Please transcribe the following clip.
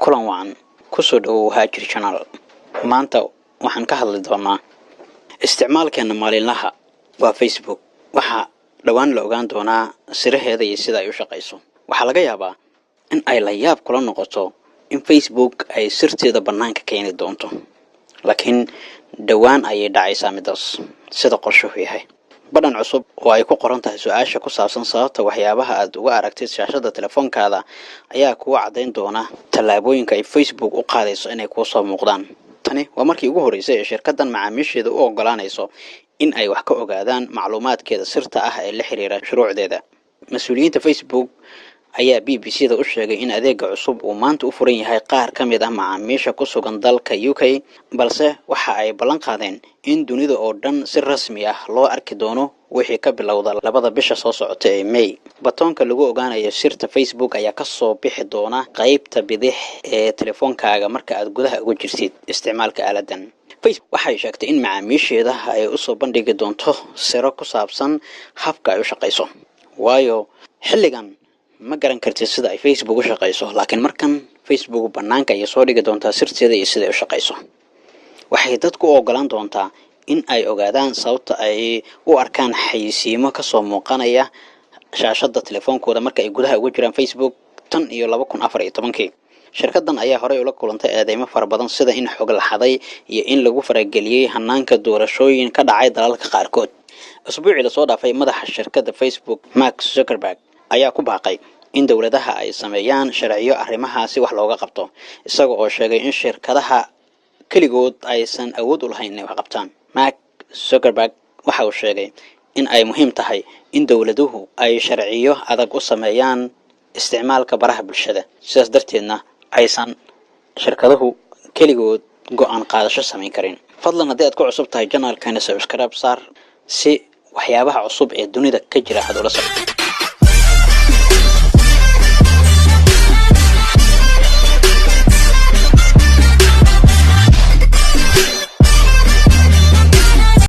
kulan wacan ku soo dhawow Haajir Channel. Maanta waxaan ka hadli doonaa isticmaalkeena maalinlaha waa Facebook. Waxa dhawaan la ogaan doonaa siraheeda iyo sida ay u shaqeyso. Waxa laga yaabaa in ay la yaab kula noqoto in Facebook ay sirteeda banaanka keeni doonto. Laakiin dhawaan ayay dhacaysaa midaas sida qorshuhu yahay. Badan cusub oo ay ku qoran tahay su'aasha ku saabsan sababta waxyaabaha aad uga aragtid shaashada telefoonkaada ayaa kugu cadeyn doona tallaabooyinka ay Facebook u qaadayso inay ku soo muuqdaan. Tani waa markii ugu horeysay ee shirkaddan macaamiisheeda u ogolaanayso in ay wax ka ogaadaan macluumaadkeeda sirta ah ee la xiriira shuruucdeeda. Mas'uuliyiinta Facebook ayaa BBC-da u sheegay in adeegga cusub uu maanta u furan yahay qaar ka mid ah macaamiisha ku sugan dalka UK, balse waxa ay ballan qaadeen in dunida oo dhan si rasmi ah loo arki doono wixii ka bilowda 2 bisha soo socota ee May. Batoonka lagu ogaanayo sirta Facebook ayaa ka soo bixi doona qaybta bidix ee telefoonkaaga marka aad gudaha ugu jirtid isticmaalka aaladan. Facebook waxay sheegtay in macaamiisheeda ay u soo bandhigi doonto siro ku saabsan habka ay u shaqeyso. Waayo xilligan ma garan kartid sida ay Facebook u shaqeyso, laakiin markan Facebook banaanka ay soo dhigi doontaa sirteeda iyo sida ay u shaqeyso. Waxay dadku u ogolaan doontaa in ay ogaadaan sababta ay u arkaan xayeysiimo ka soo muuqanaya shaashada telefoonkooda marka ay gudaha ugu jiraan Facebook tan iyo 2014. Shirkaddan ayaa horey ula kulantay eedeymo fara badan sida in xog la xaday iyo in lagu farageliyay hanaanka doorashooyin ka dhacay dalalka qaarkood. Usbuucii la soo dhaafay madaxa shirkadda Facebook, Mark Zuckerberg, ayaa ku baaqay in dawladaha ay sameeyaan sharciyo arrimahaasi wax looga qabto, isaga oo sheegay in shirkadaha kaligood aysan awood u lahayn inay wax qabtaan. Mark Zuckerberg waxa uu sheegay in ay muhiim tahay in dawladuhu ay sharciyo adag u sameeyaan isticmaalka baraha bulshada, sidaas darteedna aysan shirkaduhu kaligood go'aan qaadasho sameyn karin. Fadlan haddii aad ku cusub tahay channelkana subscribe saar si waxyaabaha cusub ee dunida ka jira aad ula socoto.